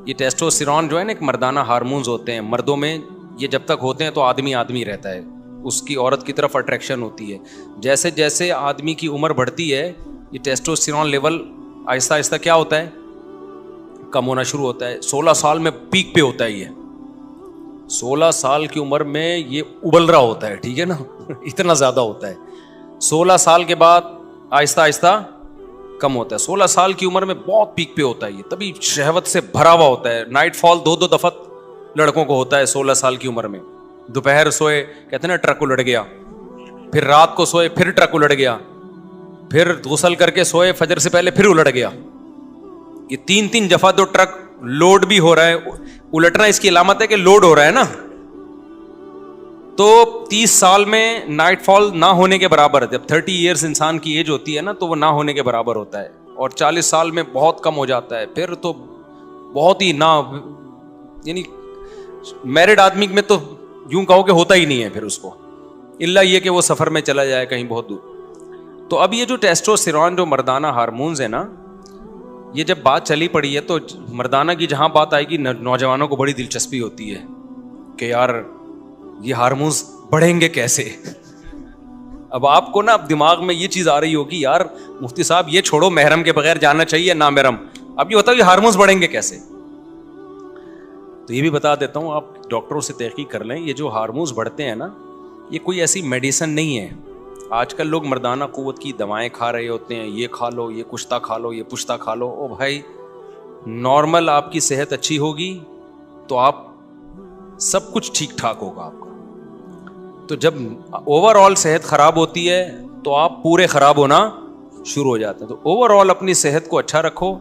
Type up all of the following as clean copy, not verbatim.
یہ ٹیسٹوسٹیرون جو ہے نا ایک مردانہ ہارمونز ہوتے ہیں مردوں میں, یہ جب تک ہوتے ہیں تو آدمی آدمی رہتا ہے, اس کی عورت کی طرف اٹریکشن ہوتی ہے. جیسے جیسے آدمی کی عمر بڑھتی ہے یہ ٹیسٹوسٹیرون لیول آہستہ آہستہ کیا ہوتا ہے, کم ہونا شروع ہوتا ہے. 16 سال میں پیک پہ ہوتا ہے یہ, 16 سال کی عمر میں یہ ابل رہا ہوتا ہے, ٹھیک ہے نا, اتنا زیادہ ہوتا ہے. 16 سال کے بعد آہستہ آہستہ کم ہوتا ہے. 16 سال کی عمر میں بہت پیک پہ ہوتا ہے یہ, تبھی شہوت سے بھرا ہوا ہوتا ہے. نائٹ فال 2 دفعہ لڑکوں کو ہوتا ہے 16 سال کی عمر میں. دوپہر سوئے کہتے ہیں نا ٹرک الٹ گیا, پھر رات کو سوئے پھر ٹرک الٹ گیا, پھر غسل کر کے سوئے فجر سے پہلے پھر الٹ گیا. یہ 3 دفعہ تو ٹرک لوڈ بھی ہو رہا ہے. الٹنا اس کی علامت ہے کہ لوڈ ہو رہا ہے نا. تو 30 سال میں نائٹ فال نہ ہونے کے برابر, جب 30 ایئرس انسان کی ایج ہوتی ہے نا تو وہ نہ ہونے کے برابر ہوتا ہے, اور 40 سال میں بہت کم ہو جاتا ہے. پھر تو بہت ہی نہ, یعنی میرڈ آدمی میں تو یوں کہو کہ ہوتا ہی نہیں ہے پھر اس کو, الا یہ کہ وہ سفر میں چلا جائے کہیں بہت دور. تو اب یہ جو ٹیسٹوسٹیرون جو مردانہ ہارمونز ہے نا, یہ جب بات چلی پڑی ہے تو مردانہ کی جہاں بات آئے گی نوجوانوں کو بڑی دلچسپی ہوتی ہے کہ یار یہ ہارمونز بڑھیں گے کیسے. اب آپ کو نا اب دماغ میں یہ چیز آ رہی ہوگی یار مفتی صاحب یہ چھوڑو محرم کے بغیر جانا چاہیے نا محرم, اب یہ بتاؤ یہ ہارمونز بڑھیں گے کیسے. تو یہ بھی بتا دیتا ہوں, آپ ڈاکٹروں سے تحقیق کر لیں. یہ جو ہارمونز بڑھتے ہیں نا یہ کوئی ایسی میڈیسن نہیں ہے. آج کل لوگ مردانہ قوت کی دوائیں کھا رہے ہوتے ہیں, یہ کھا لو, یہ کشتہ کھا لو, یہ پشتہ کھا لو. او بھائی نارمل آپ کی صحت اچھی ہوگی تو آپ سب کچھ ٹھیک ٹھاک ہوگا آپ کا. تو جب اوور آل صحت خراب ہوتی ہے تو آپ پورے خراب ہونا شروع ہو جاتے ہیں. تو اوور آل اپنی صحت کو اچھا رکھو.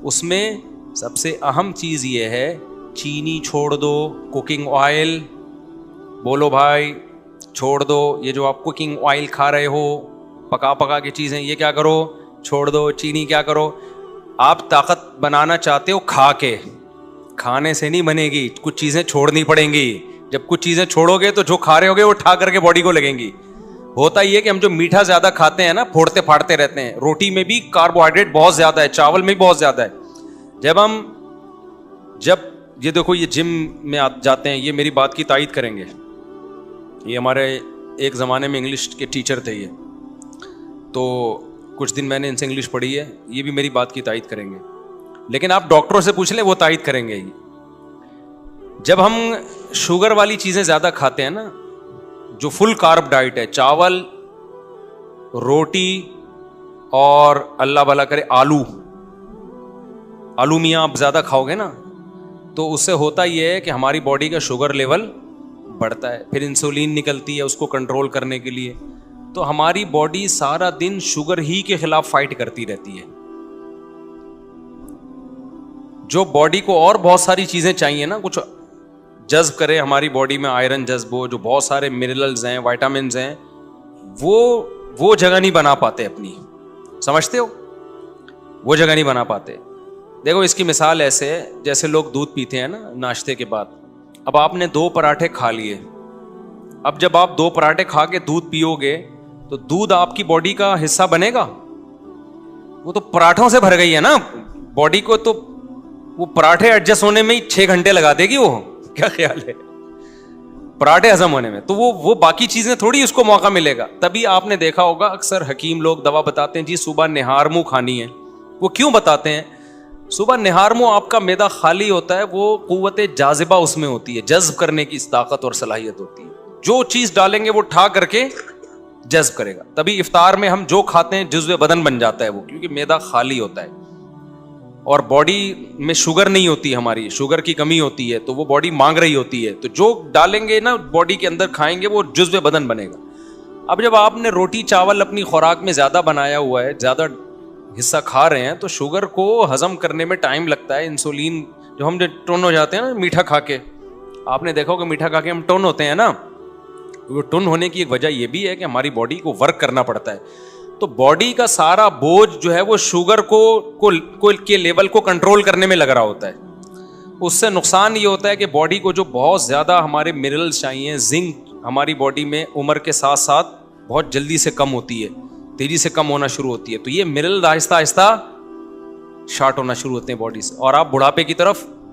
اس میں سب سے اہم چیز یہ ہے چینی چھوڑ دو, کوکنگ آئل بولو بھائی چھوڑ دو. یہ جو آپ کوکنگ آئل کھا رہے ہو پکا کی چیزیں, یہ کیا کرو چھوڑ دو. چینی کیا کرو, آپ طاقت بنانا چاہتے ہو کھا کے, کھانے سے نہیں بنے گی, کچھ چیزیں چھوڑنی پڑیں گی. جب کچھ چیزیں چھوڑو گے تو جو کھا رہے ہوگے وہ ٹھا کر کے باڈی کو لگیں گی. ہوتا یہ کہ ہم جو میٹھا زیادہ کھاتے ہیں نا پھوڑتے پھاڑتے رہتے ہیں. روٹی میں بھی کاربوہائیڈریٹ بہت زیادہ ہے, چاول میں بھی بہت زیادہ ہے. جب یہ دیکھو یہ جم میں جاتے ہیں, یہ میری بات کی تائید کریں گے, یہ ہمارے ایک زمانے میں انگلش کے ٹیچر تھے یہ, تو کچھ دن میں نے ان سے انگلش پڑھی ہے, یہ بھی میری بات کی تائید کریں گے. لیکن آپ ڈاکٹروں سے پوچھ لیں وہ تائید کریں گے. جب ہم شوگر والی چیزیں زیادہ کھاتے ہیں نا, جو فل کارب ڈائٹ ہے, چاول, روٹی اور اللہ بھلا کرے آلو میاں آپ زیادہ کھاؤ گے نا تو اس سے ہوتا یہ ہے کہ ہماری باڈی کا شوگر لیول بڑھتا ہے. پھر انسولین نکلتی ہے اس کو کنٹرول کرنے کے لیے. تو ہماری باڈی سارا دن شوگر ہی کے خلاف فائٹ کرتی رہتی ہے. جو باڈی کو اور بہت ساری چیزیں چاہیے نا, کچھ جذب کرے ہماری باڈی میں, آئرن جذب ہو, جو بہت سارے منرلز ہیں, وائٹامنز ہیں, وہ جگہ نہیں بنا پاتے اپنی, سمجھتے ہو, وہ جگہ نہیں بنا پاتے. دیکھو اس کی مثال ایسے ہے جیسے لوگ دودھ پیتے ہیں نا ناشتے کے بعد. اب آپ نے 2 پراٹھے کھا لیے, اب جب آپ 2 پراٹھے کھا کے دودھ پیو گے تو دودھ آپ کی باڈی کا حصہ بنے گا؟ وہ تو پراٹھوں سے بھر گئی ہے نا باڈی کو, تو وہ پراٹھے ایڈجسٹ ہونے میں ہی 6 گھنٹے لگا دے گی. وہ کیا خیال ہے پراٹھے ہضم ہونے میں؟ تو وہ باقی چیزیں تھوڑی اس کو موقع ملے گا. تبھی آپ نے دیکھا ہوگا اکثر حکیم لوگ دوا بتاتے ہیں جی صبح نہار منہ کھانی ہے. وہ کیوں بتاتے ہیں؟ صبح نہار منہ آپ کا معدہ خالی ہوتا ہے, وہ قوت جاذبہ اس میں ہوتی ہے, جذب کرنے کی طاقت اور صلاحیت ہوتی ہے. جو چیز ڈالیں گے وہ ٹھا کر کے جذب کرے گا. تبھی افطار میں ہم جو کھاتے ہیں جزو بدن بن جاتا ہے وہ, کیونکہ معدہ خالی ہوتا ہے اور باڈی میں شوگر نہیں ہوتی, ہماری شوگر کی کمی ہوتی ہے تو وہ باڈی مانگ رہی ہوتی ہے. تو جو ڈالیں گے نا باڈی کے اندر کھائیں گے وہ جزو بدن بنے گا. اب جب آپ نے روٹی چاول اپنی خوراک میں زیادہ بنایا ہوا ہے, زیادہ حصہ کھا رہے ہیں, تو شوگر کو ہضم کرنے میں ٹائم لگتا ہے. انسولین جو ہم ٹون ہو جاتے ہیں نا میٹھا کھا کے, آپ نے دیکھا کہ میٹھا کھا کے ہم ٹون ہوتے ہیں نا, وہ ٹون ہونے کی ایک وجہ یہ بھی ہے کہ ہماری باڈی کو ورک کرنا پڑتا ہے. تو باڈی کا سارا بوجھ جو ہے وہ شوگر کو کے لیول کو کنٹرول کرنے میں لگ رہا ہوتا ہے. اس سے نقصان یہ ہوتا ہے کہ باڈی کو جو بہت زیادہ ہمارے منرلز چاہیے, زنک ہماری باڈی میں عمر کے ساتھ ساتھ بہت جلدی سے کم ہوتی ہے, تیزی سے کم ہونا شروع ہوتی ہے. تو یہ منرل آہستہ آہستہ شارٹ ہونا شروع ہوتے ہیں باڈی سے, اور آپ بڑھاپے کی طرف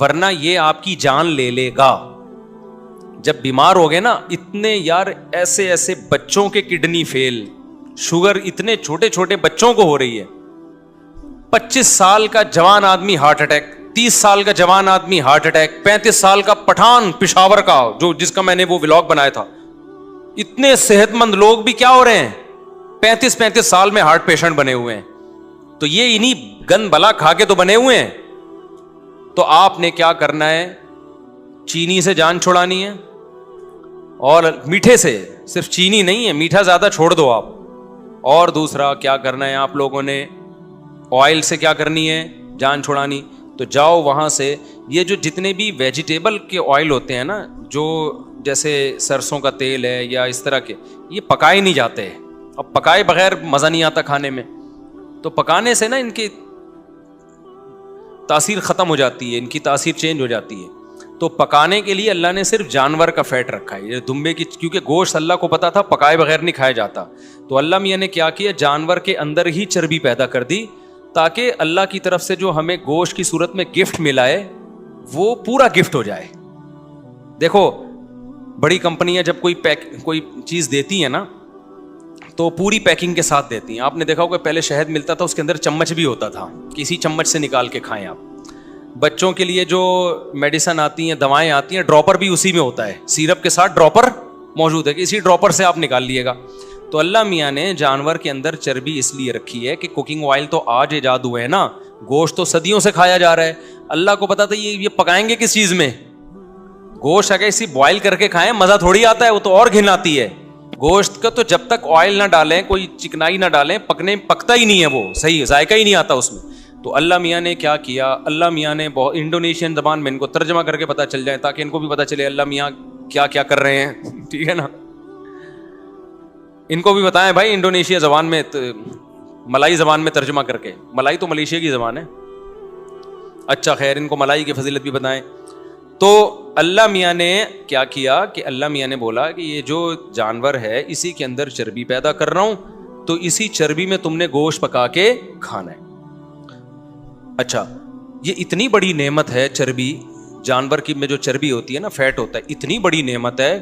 ورنہ یہ آپ کی جان لے لے گا. جب بیمار ہو گئے نا, اتنے یار ایسے ایسے بچوں کے کڈنی فیل, شوگر اتنے چھوٹے چھوٹے بچوں کو ہو رہی ہے. 25 سال کا جوان آدمی ہارٹ اٹیک, 30 سال کا جوان آدمی ہارٹ اٹیک, 35 سال کا پٹھان پشاور کا جس کا میں نے وہ ولاگ بنایا تھا. اتنے صحت مند لوگ بھی کیا ہو رہے ہیں, 35 سال میں ہارٹ پیشنٹ بنے ہوئے ہیں. تو یہ انہی گند بلا کھا کے تو بنے ہوئے ہیں. تو آپ نے کیا کرنا ہے, چینی سے جان چھڑانی ہے, اور میٹھے سے, صرف چینی نہیں ہے, میٹھا زیادہ چھوڑ دو آپ. اور دوسرا کیا کرنا ہے آپ لوگوں نے, آئل سے کیا کرنی ہے, جان چھڑانی. تو جاؤ وہاں سے, یہ جو جتنے بھی ویجیٹیبل کے آئل ہوتے ہیں نا, جو جیسے سرسوں کا تیل ہے یا اس طرح کے, یہ پکائے نہیں جاتے. اب پکائے بغیر مزہ نہیں آتا کھانے میں, تو پکانے سے نا ان کی تاثیر ختم ہو جاتی ہے, ان کی تاثیر چینج ہو جاتی ہے. تو پکانے کے لیے اللہ نے صرف جانور کا فیٹ رکھا ہے, دمبے کی, کیونکہ گوشت اللہ کو پتا تھا پکائے بغیر نہیں کھایا جاتا. تو اللہ میاں نے کیا کیا, جانور کے اندر ہی چربی پیدا کر دی, تاکہ اللہ کی طرف سے جو ہمیں گوشت کی صورت میں گفٹ ملا ہے وہ پورا گفٹ ہو جائے. دیکھو بڑی کمپنیاں جب کوئی چیز دیتی ہیں نا, تو پوری پیکنگ کے ساتھ دیتی ہیں. آپ نے دیکھا ہوگا پہلے شہد ملتا تھا, اس کے اندر چمچ بھی ہوتا تھا, کسی چمچ سے نکال کے کھائیں آپ. بچوں کے لیے جو میڈیسن آتی ہیں, دوائیں آتی ہیں, ڈراپر بھی اسی میں ہوتا ہے, سیرپ کے ساتھ ڈراپر موجود ہے, کہ اسی ڈراپر سے آپ نکال لیے گا. تو اللہ میاں نے جانور کے اندر چربی اس لیے رکھی ہے کہ کوکنگ آئل تو آج ایجاد ہوئے ہیں نا, گوشت تو صدیوں سے کھایا جا رہا ہے. اللہ کو پتا تھا یہ پکائیں گے کس چیز میں. گوشت اگر اسی بوائل کر کے کھائیں مزہ تھوڑی آتا ہے, وہ تو اور گھن آتی ہے. گوشت کا تو جب تک آئل نہ ڈالیں, کوئی چکنائی نہ ڈالیں, پکتا ہی نہیں ہے, وہ صحیح ذائقہ ہی نہیں آتا اس میں. تو اللہ میاں نے کیا کیا, اللہ میاں نے بہت انڈونیشین زبان میں ان کو ترجمہ کر کے پتہ چل جائے, تاکہ ان کو بھی پتہ چلے اللہ میاں کیا کیا کر رہے ہیں. ٹھیک ہے نا, ان کو بھی بتائیں بھائی انڈونیشیا زبان میں, ملائی زبان میں ترجمہ کر کے. ملائی تو ملیشیا کی زبان ہے. اچھا خیر, ان کو ملائی کی فضیلت بھی بتائیں. تو اللہ میاں نے کیا کیا کہ اللہ میاں نے بولا کہ یہ جو جانور ہے اسی کے اندر چربی پیدا کر رہا ہوں, تو اسی چربی میں تم نے گوشت پکا کے کھانا ہے. اچھا, یہ اتنی بڑی نعمت ہے چربی, جانور کی میں جو چربی ہوتی ہے نا, فیٹ ہوتا ہے, اتنی بڑی نعمت ہے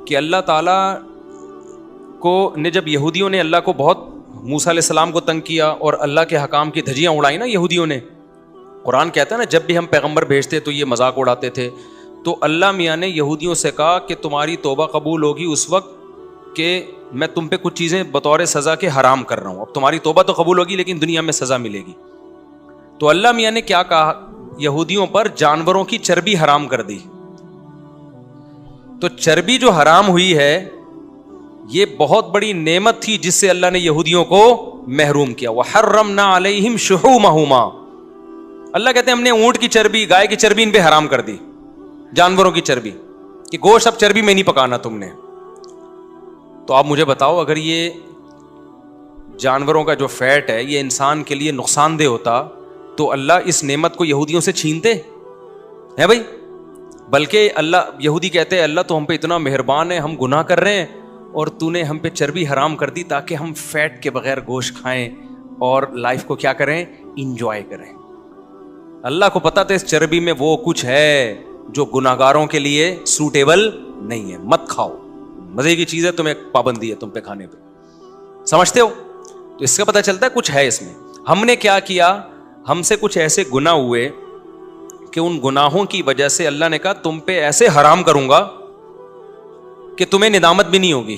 کہ اللہ تعالیٰ کو نے جب یہودیوں نے اللہ کو بہت, موسیٰ علیہ السلام کو تنگ کیا اور اللہ کے حکام کی دھجیاں اڑائی نا یہودیوں نے. قرآن کہتا ہے نا, جب بھی ہم پیغمبر بھیجتے تو یہ مذاق اڑاتے تھے. تو اللہ میاں نے یہودیوں سے کہا کہ تمہاری توبہ قبول ہوگی اس وقت کہ میں تم پہ کچھ چیزیں بطور سزا کے حرام کر رہا ہوں. اب تمہاری توبہ تو قبول ہوگی لیکن دنیا میں سزا ملے گی. تو اللہ میاں نے کیا کہا, یہودیوں پر جانوروں کی چربی حرام کر دی. تو چربی جو حرام ہوئی ہے یہ بہت بڑی نعمت تھی جس سے اللہ نے یہودیوں کو محروم کیا. وحرمنا علیہم شحومہما, اللہ کہتے ہیں ہم نے اونٹ کی چربی, گائے کی چربی ان پہ حرام کر دی, جانوروں کی چربی, کہ گوشت اب چربی میں نہیں پکانا تم نے. تو آپ مجھے بتاؤ, اگر یہ جانوروں کا جو فیٹ ہے یہ انسان کے لیے نقصان دہ ہوتا تو اللہ اس نعمت کو یہودیوں سے چھینتے ہیں بھائی؟ بلکہ اللہ, یہودی کہتے ہیں اللہ تو ہم پہ اتنا مہربان ہے, ہم گناہ کر رہے ہیں اور تو نے ہم پہ چربی حرام کر دی تاکہ ہم فیٹ کے بغیر گوشت کھائیں اور لائف کو کیا کریں, انجوائے کریں. اللہ کو پتا تھا اس چربی میں وہ کچھ ہے جو گناہگاروں کے لیے سوٹیبل نہیں ہے, مت کھاؤ, مزے کی چیز ہے, تمہیں پابندی ہے تم پہ کھانے پہ, سمجھتے ہو؟ تو اس کا پتہ چلتا ہے کچھ ہے اس میں. ہم نے کیا کیا, ہم سے کچھ ایسے گناہ ہوئے کہ ان گناہوں کی وجہ سے اللہ نے کہا تم پہ ایسے حرام کروں گا کہ تمہیں ندامت بھی نہیں ہوگی.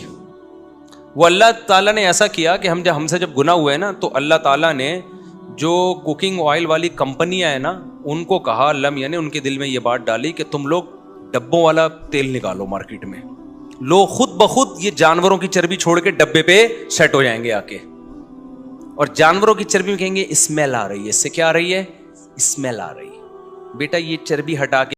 وہ اللہ تعالیٰ نے ایسا کیا کہ ہم سے جب گناہ ہوئے نا, تو اللہ تعالیٰ نے جو کوکنگ آئل والی کمپنیاں ہیں نا ان کو کہا, اللہ میاں نے ان کے دل میں یہ بات ڈالی کہ تم لوگ ڈبوں والا تیل نکالو مارکیٹ میں, لوگ خود بخود یہ جانوروں کی چربی چھوڑ کے ڈبے پہ سیٹ ہو جائیں گے آ کے, اور جانوروں کی چربی میں کہیں گے اسمیل آ رہی ہے. اس سے کیا آ رہی ہے؟ اسمیل آ رہی ہے. بیٹا یہ چربی ہٹا کے